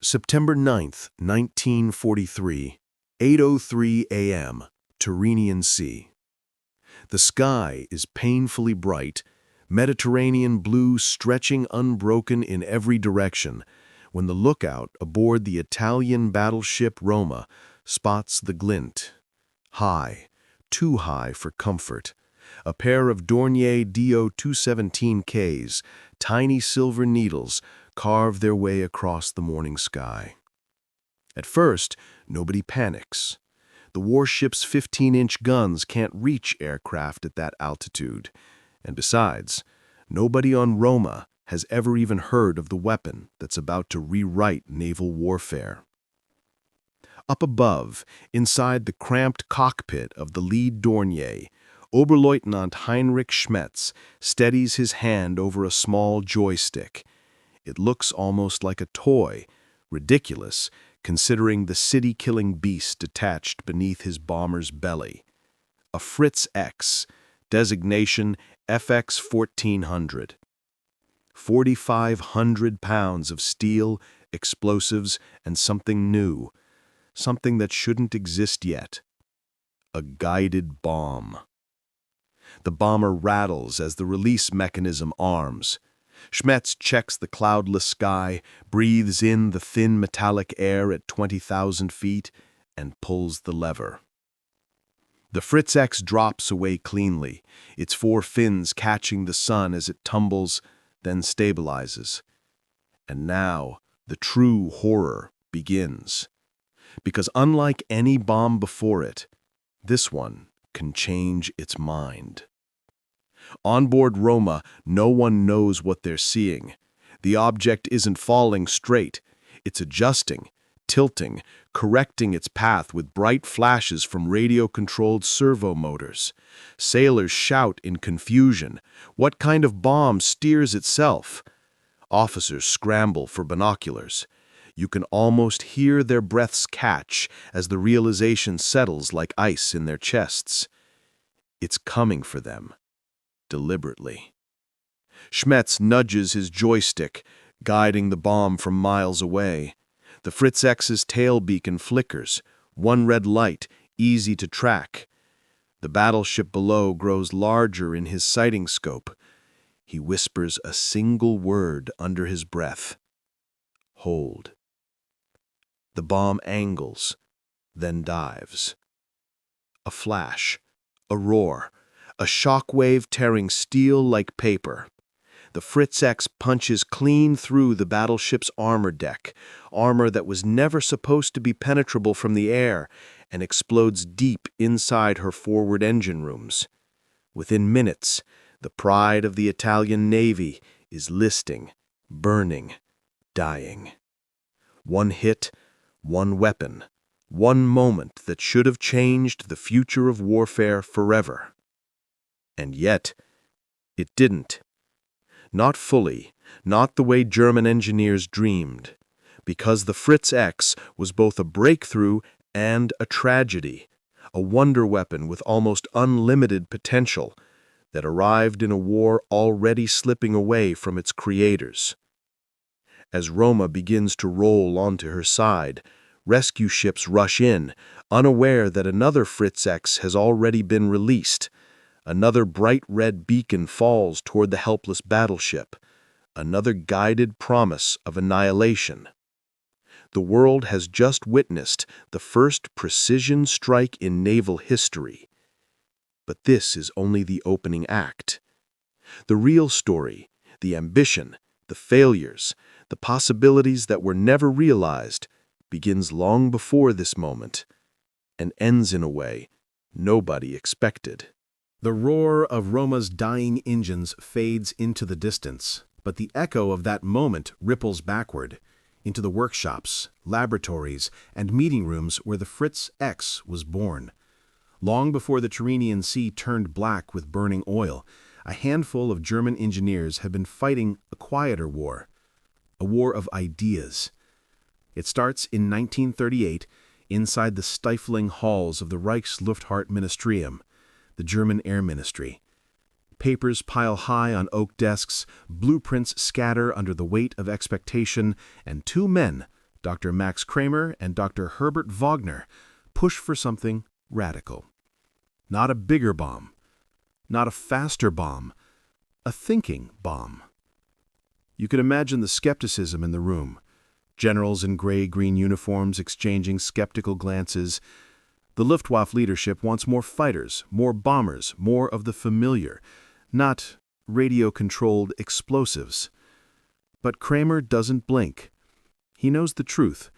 September 9th, 1943, 8:03 a.m., Tyrrhenian Sea. The sky is painfully bright, Mediterranean blue stretching unbroken in every direction, when the lookout aboard the Italian battleship Roma spots the glint. High, too high for comfort. A pair of Dornier DO-217Ks, tiny silver needles, carve their way across the morning sky. At first, nobody panics. The warship's 15-inch guns can't reach aircraft at that altitude. And besides, nobody on Roma has ever even heard of the weapon that's about to rewrite naval warfare. Up above, inside the cramped cockpit of the lead Dornier, Oberleutnant Heinrich Schmetz steadies his hand over a small joystick. It looks almost like a toy, ridiculous, considering the city-killing beast attached beneath his bomber's belly. A Fritz-X, designation FX 1400. 4,500 pounds of steel, explosives, and something new. Something that shouldn't exist yet. A guided bomb. The bomber rattles as the release mechanism arms. Schmetz checks the cloudless sky, breathes in the thin metallic air at 20,000 feet, and pulls the lever. The Fritz-X drops away cleanly, its four fins catching the sun as it tumbles, then stabilizes. And now, the true horror begins. Because unlike any bomb before it, this one can change its mind. On board Roma, no one knows what they're seeing. The object isn't falling straight. It's adjusting, tilting, correcting its path with bright flashes from radio-controlled servo motors. Sailors shout in confusion. What kind of bomb steers itself? Officers scramble for binoculars. You can almost hear their breaths catch as the realization settles like ice in their chests. It's coming for them. Deliberately. Schmetz nudges his joystick, guiding the bomb from miles away. The Fritz-X's tail beacon flickers, one red light, easy to track. The battleship below grows larger in his sighting scope. He whispers a single word under his breath. Hold. The bomb angles, then dives. A flash, a roar. A shockwave tearing steel like paper. The Fritz-X punches clean through the battleship's armor deck, armor that was never supposed to be penetrable from the air, and explodes deep inside her forward engine rooms. Within minutes, the pride of the Italian Navy is listing, burning, dying. One hit, one weapon, one moment that should have changed the future of warfare forever. And yet, it didn't. Not fully, not the way German engineers dreamed, because the Fritz-X was both a breakthrough and a tragedy, a wonder weapon with almost unlimited potential that arrived in a war already slipping away from its creators. As Roma begins to roll onto her side, rescue ships rush in, unaware that another Fritz-X has already been released. Another bright red beacon falls toward the helpless battleship, another guided promise of annihilation. The world has just witnessed the first precision strike in naval history. But this is only the opening act. The real story, the ambition, the failures, the possibilities that were never realized, begins long before this moment, and ends in a way nobody expected. The roar of Roma's dying engines fades into the distance, but the echo of that moment ripples backward, into the workshops, laboratories, and meeting rooms where the Fritz-X was born. Long before the Tyrrhenian Sea turned black with burning oil, a handful of German engineers had been fighting a quieter war, a war of ideas. It starts in 1938 inside the stifling halls of the Reichsluftfahrtministerium, the German Air Ministry. Papers pile high on oak desks, blueprints scatter under the weight of expectation, and two men, Dr. Max Kramer and Dr. Herbert Wagner push for something radical. Not a bigger bomb, not a faster bomb, a thinking bomb. You could imagine the skepticism in the room. Generals in gray-green uniforms exchanging skeptical glances. The Luftwaffe leadership wants more fighters, more bombers, more of the familiar, not radio-controlled explosives. But Kramer doesn't blink. He knows the truth.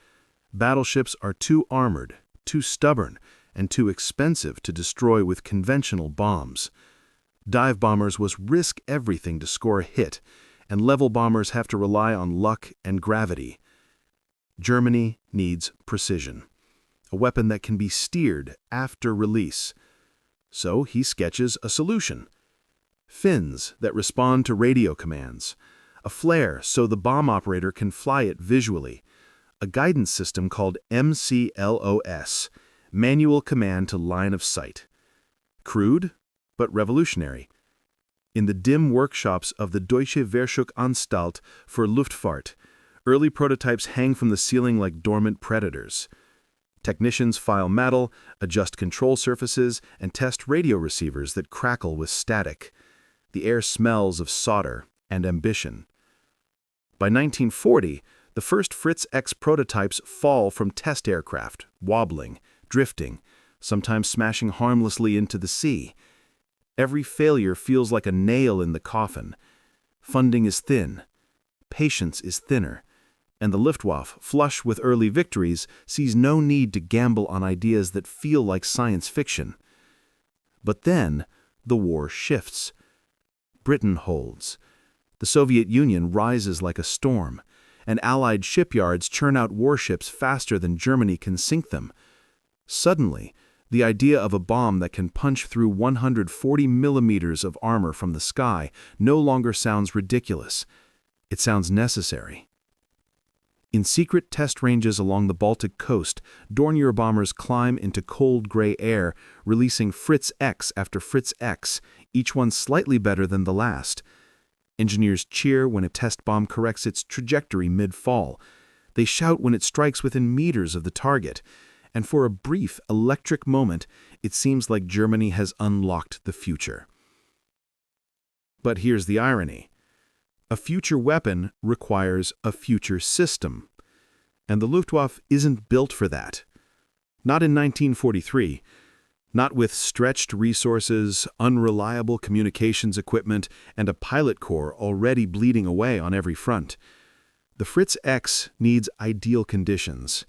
Battleships are too armored, too stubborn, and too expensive to destroy with conventional bombs. Dive bombers must risk everything to score a hit, and level bombers have to rely on luck and gravity. Germany needs precision, a weapon that can be steered after release. So he sketches a solution. Fins that respond to radio commands, a flare so the bomb operator can fly it visually, a guidance system called MCLOS, Manual Command to Line of Sight. Crude, but revolutionary. In the dim workshops of the Deutsche Versuchsanstalt für Luftfahrt, early prototypes hang from the ceiling like dormant predators. Technicians file metal, adjust control surfaces, and test radio receivers that crackle with static. The air smells of solder and ambition. By 1940, the first Fritz-X prototypes fall from test aircraft, wobbling, drifting, sometimes smashing harmlessly into the sea. Every failure feels like a nail in the coffin. Funding is thin. Patience is thinner. And the Luftwaffe, flush with early victories, sees no need to gamble on ideas that feel like science fiction. But then, the war shifts. Britain holds. The Soviet Union rises like a storm, and Allied shipyards churn out warships faster than Germany can sink them. Suddenly, the idea of a bomb that can punch through 140 millimeters of armor from the sky no longer sounds ridiculous. It sounds necessary. In secret test ranges along the Baltic coast, Dornier bombers climb into cold gray air, releasing Fritz-X after Fritz-X, each one slightly better than the last. Engineers cheer when a test bomb corrects its trajectory mid-fall. They shout when it strikes within meters of the target. And for a brief, electric moment, it seems like Germany has unlocked the future. But here's the irony. A future weapon requires a future system. And the Luftwaffe isn't built for that. Not in 1943. Not with stretched resources, unreliable communications equipment, and a pilot corps already bleeding away on every front. The Fritz-X needs ideal conditions.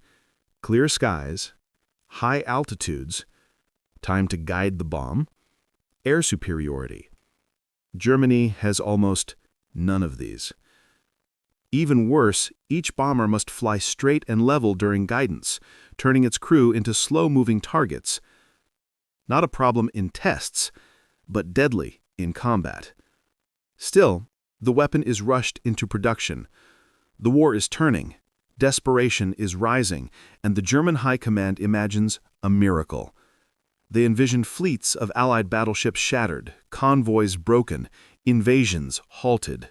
Clear skies, high altitudes, time to guide the bomb, air superiority. Germany has almost none of these. Even worse, each bomber must fly straight and level during guidance, turning its crew into slow-moving targets. Not a problem in tests, but deadly in combat. Still, the weapon is rushed into production. The war is turning. Desperation is rising, and the German High Command imagines a miracle. They envision fleets of Allied battleships shattered, convoys broken, invasions halted.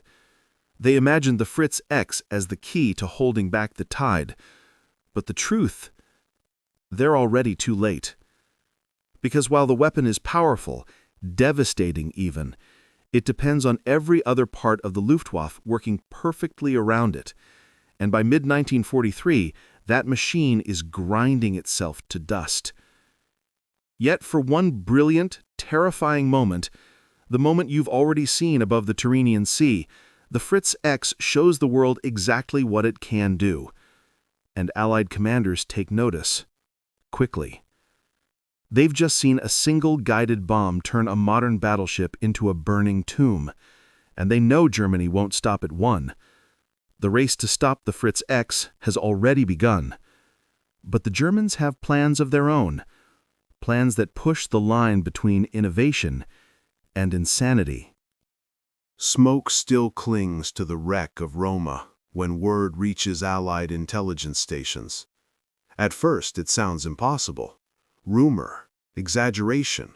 They imagine the Fritz-X as the key to holding back the tide. But the truth, they're already too late. Because while the weapon is powerful, devastating even, it depends on every other part of the Luftwaffe working perfectly around it. And by mid-1943, that machine is grinding itself to dust. Yet for one brilliant, terrifying moment, the moment you've already seen above the Tyrrhenian Sea, the Fritz-X shows the world exactly what it can do. And Allied commanders take notice. Quickly. They've just seen a single guided bomb turn a modern battleship into a burning tomb. And they know Germany won't stop at one. The race to stop the Fritz-X has already begun. But the Germans have plans of their own. Plans that push the line between innovation and insanity. Smoke still clings to the wreck of Roma when word reaches Allied intelligence stations. At first, it sounds impossible. Rumor, exaggeration,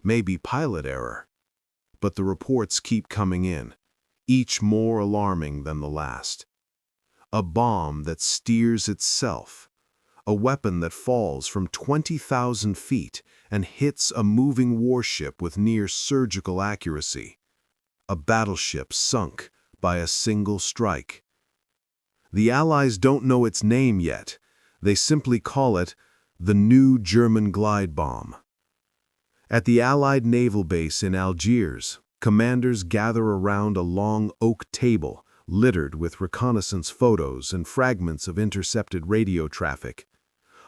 maybe pilot error. But the reports keep coming in, each more alarming than the last. A bomb that steers itself. A weapon that falls from 20,000 feet and hits a moving warship with near-surgical accuracy. A battleship sunk by a single strike. The Allies don't know its name yet. They simply call it the new German glide bomb. At the Allied naval base in Algiers, commanders gather around a long oak table littered with reconnaissance photos and fragments of intercepted radio traffic.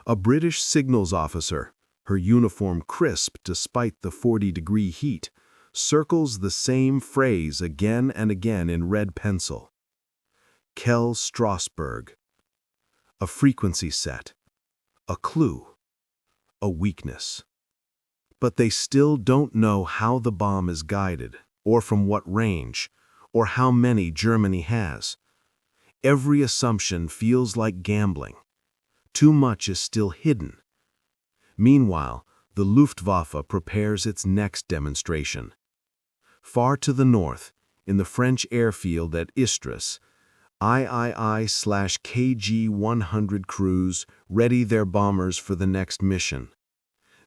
A British signals officer, her uniform crisp despite the 40-degree heat, circles the same phrase again and again in red pencil. Kell Strasberg. A frequency set. A clue. A weakness. But they still don't know how the bomb is guided, or from what range, or how many Germany has. Every assumption feels like gambling. Too much is still hidden. Meanwhile, the Luftwaffe prepares its next demonstration. Far to the north, in the French airfield at Istres, III/KG-100 crews ready their bombers for the next mission.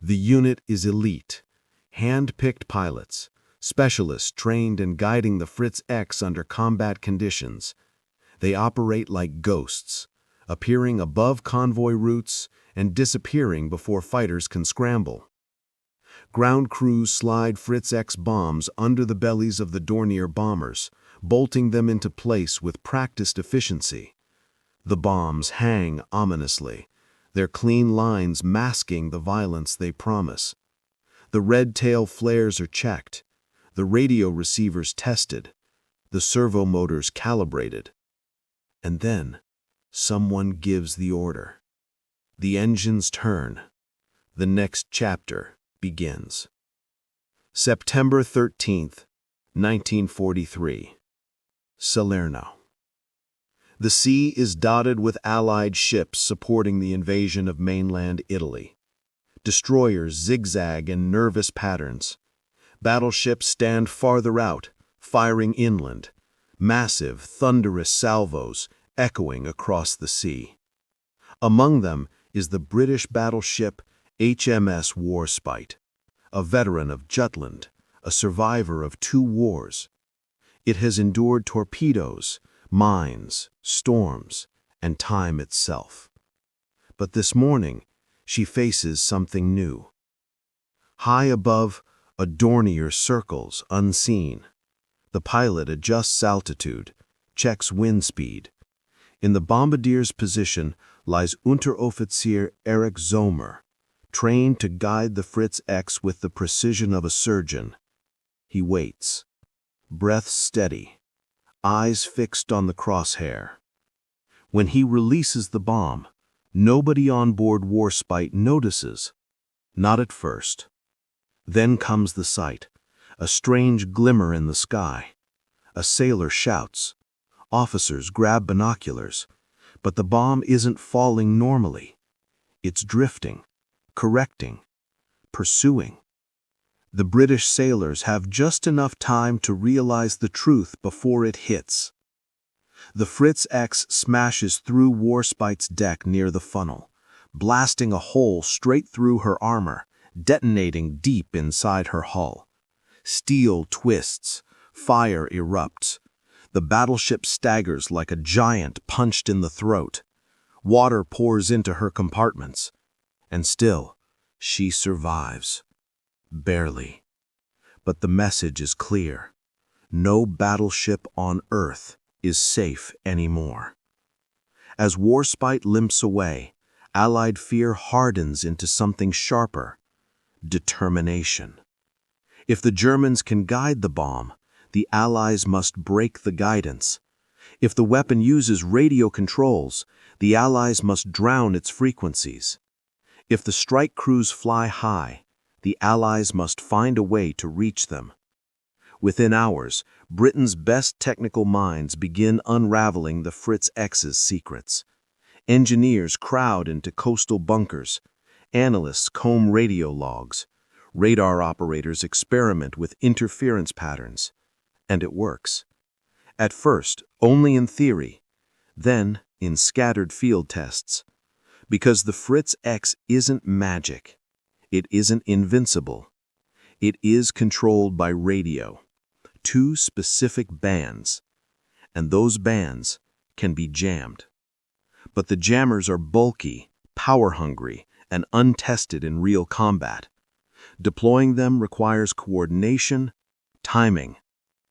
The unit is elite, hand-picked pilots, specialists trained in guiding the Fritz-X under combat conditions. They operate like ghosts, appearing above convoy routes and disappearing before fighters can scramble. Ground crews slide Fritz-X bombs under the bellies of the Dornier bombers, bolting them into place with practiced efficiency. The bombs hang ominously, their clean lines masking the violence they promise. The red tail flares are checked, the radio receivers tested, the servo motors calibrated. And then, someone gives the order. The engines turn. The next chapter begins. September 13th, 1943. Salerno. The sea is dotted with Allied ships supporting the invasion of mainland Italy. Destroyers zigzag in nervous patterns. Battleships stand farther out, firing inland. Massive, thunderous salvos echoing across the sea. Among them is the British battleship HMS Warspite, a veteran of Jutland, a survivor of 2 wars. It has endured torpedoes, mines, storms, and time itself. But this morning, she faces something new. High above, a Dornier circles unseen. The pilot adjusts altitude, checks wind speed. In the bombardier's position lies Unteroffizier Erich Zomer, trained to guide the Fritz-X with the precision of a surgeon. He waits, breath steady, eyes fixed on the crosshair. When he releases the bomb, nobody on board Warspite notices. Not at first. Then comes the sight, a strange glimmer in the sky. A sailor shouts. Officers grab binoculars, but the bomb isn't falling normally. It's drifting, correcting, pursuing. The British sailors have just enough time to realize the truth before it hits. The Fritz-X smashes through Warspite's deck near the funnel, blasting a hole straight through her armor, detonating deep inside her hull. Steel twists, fire erupts. The battleship staggers like a giant punched in the throat. Water pours into her compartments. And still, she survives. Barely. But the message is clear. No battleship on Earth is safe anymore. As Warspite limps away, Allied fear hardens into something sharper. Determination. If the Germans can guide the bomb, the Allies must break the guidance. If the weapon uses radio controls, the Allies must drown its frequencies. If the strike crews fly high, the Allies must find a way to reach them. Within hours, Britain's best technical minds begin unraveling the Fritz-X's secrets. Engineers crowd into coastal bunkers. Analysts comb radio logs. Radar operators experiment with interference patterns. And it works. At first, only in theory. Then, in scattered field tests. Because the Fritz-X isn't magic. It isn't invincible. It is controlled by radio. 2 specific bands. And those bands can be jammed. But the jammers are bulky, power-hungry, and untested in real combat. Deploying them requires coordination, timing,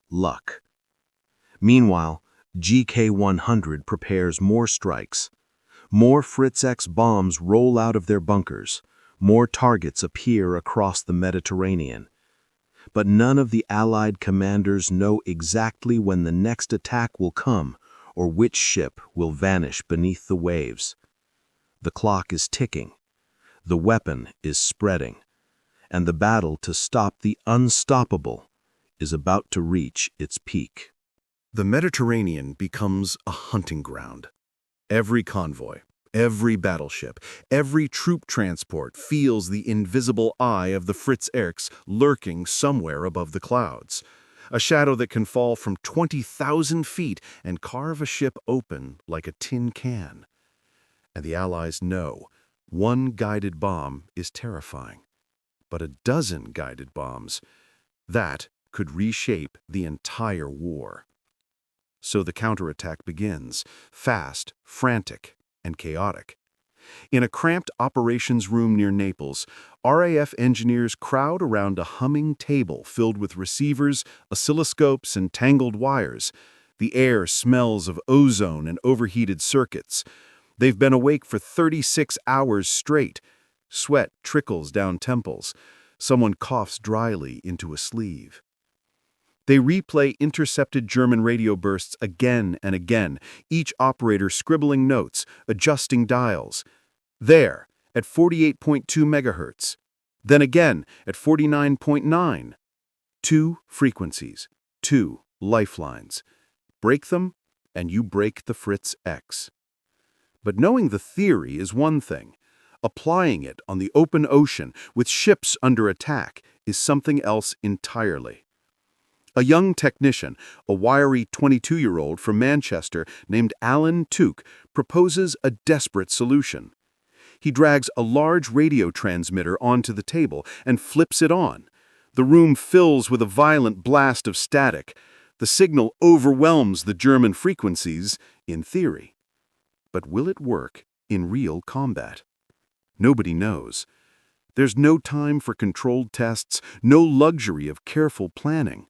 luck. Meanwhile, GK-100 prepares more strikes. More Fritz-X bombs roll out of their bunkers. More targets appear across the Mediterranean. But none of the Allied commanders know exactly when the next attack will come or which ship will vanish beneath the waves. The clock is ticking. The weapon is spreading. And the battle to stop the unstoppable is about to reach its peak. The Mediterranean becomes a hunting ground. Every convoy, every battleship, every troop transport feels the invisible eye of the Fritz-X lurking somewhere above the clouds. A shadow that can fall from 20,000 feet and carve a ship open like a tin can. And the Allies know one guided bomb is terrifying. But a dozen guided bombs, that could reshape the entire war. So the counterattack begins, fast, frantic, and chaotic. In a cramped operations room near Naples, RAF engineers crowd around a humming table filled with receivers, oscilloscopes, and tangled wires. The air smells of ozone and overheated circuits. They've been awake for 36 hours straight. Sweat trickles down temples. Someone coughs dryly into a sleeve. They replay intercepted German radio bursts again and again, each operator scribbling notes, adjusting dials. There, at 48.2 megahertz. Then again, at 49.9. 2 frequencies, 2 lifelines. Break them, and you break the Fritz-X. But knowing the theory is one thing. Applying it on the open ocean with ships under attack is something else entirely. A young technician, a wiry 22-year-old from Manchester named Alan Tuke, proposes a desperate solution. He drags a large radio transmitter onto the table and flips it on. The room fills with a violent blast of static. The signal overwhelms the German frequencies, in theory. But will it work in real combat? Nobody knows. There's no time for controlled tests, no luxury of careful planning.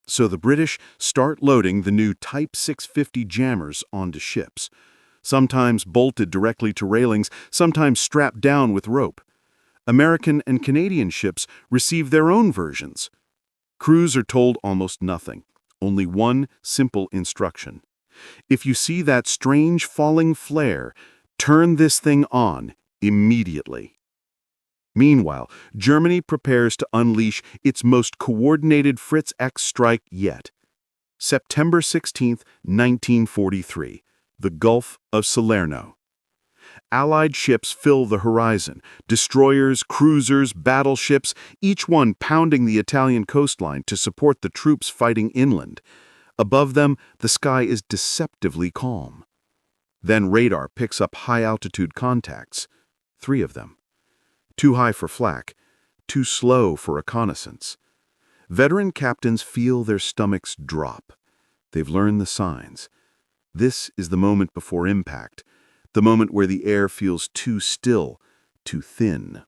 So the British start loading the new Type 650 jammers onto ships, sometimes bolted directly to railings, sometimes strapped down with rope. American and Canadian ships receive their own versions. Crews are told almost nothing, only one simple instruction. If you see that strange falling flare, turn this thing on immediately. Meanwhile, Germany prepares to unleash its most coordinated Fritz-X strike yet. September 16, 1943, the Gulf of Salerno. Allied ships fill the horizon, destroyers, cruisers, battleships, each one pounding the Italian coastline to support the troops fighting inland. Above them, the sky is deceptively calm. Then radar picks up high-altitude contacts, 3 of them. Too high for flak, too slow for reconnaissance. Veteran captains feel their stomachs drop. They've learned the signs. This is the moment before impact, the moment where the air feels too still, too thin.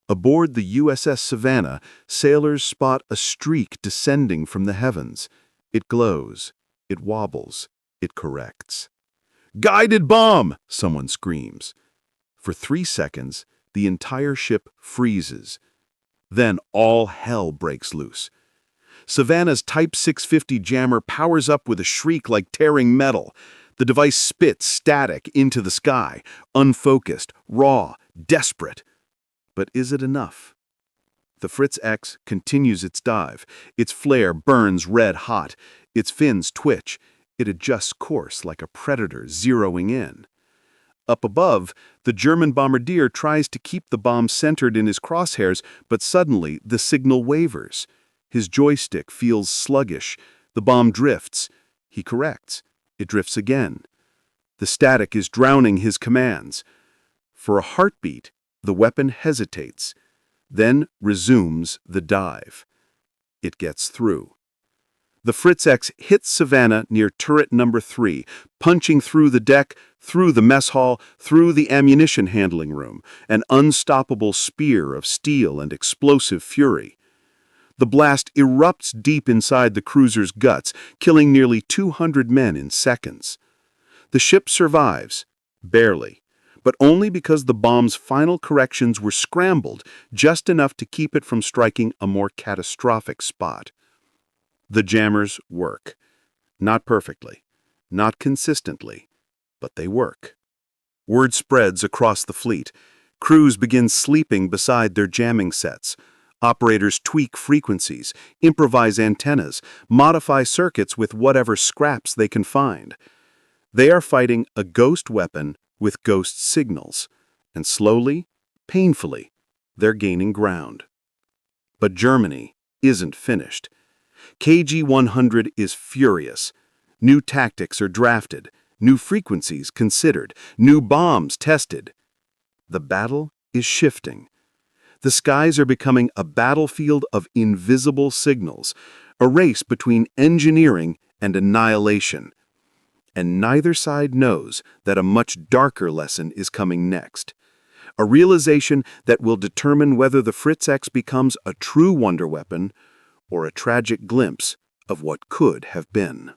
Aboard the USS Savannah, sailors spot a streak descending from the heavens. It glows, it wobbles, it corrects. "Guided bomb!" someone screams. For 3 seconds, the entire ship freezes. Then all hell breaks loose. Savannah's Type 650 jammer powers up with a shriek like tearing metal. The device spits static into the sky, unfocused, raw, desperate. But is it enough? The Fritz-X continues its dive. Its flare burns red hot. Its fins twitch. It adjusts course like a predator zeroing in. Up above, the German bombardier tries to keep the bomb centered in his crosshairs, but suddenly the signal wavers. His joystick feels sluggish. The bomb drifts. He corrects. It drifts again. The static is drowning his commands. For a heartbeat, the weapon hesitates, then resumes the dive. It gets through. The Fritz-X hits Savannah near turret number 3, punching through the deck, through the mess hall, through the ammunition handling room, an unstoppable spear of steel and explosive fury. The blast erupts deep inside the cruiser's guts, killing nearly 200 men in seconds. The ship survives, barely, but only because the bomb's final corrections were scrambled just enough to keep it from striking a more catastrophic spot. The jammers work. Not perfectly, not consistently, but they work. Word spreads across the fleet. Crews begin sleeping beside their jamming sets. Operators tweak frequencies, improvise antennas, modify circuits with whatever scraps they can find. They are fighting a ghost weapon with ghost signals, and slowly, painfully, they're gaining ground. But Germany isn't finished. KG-100 is furious. New tactics are drafted, new frequencies considered, new bombs tested. The battle is shifting. The skies are becoming a battlefield of invisible signals, a race between engineering and annihilation. And neither side knows that a much darker lesson is coming next. A realization that will determine whether the Fritz-X becomes a true wonder weapon or a tragic glimpse of what could have been.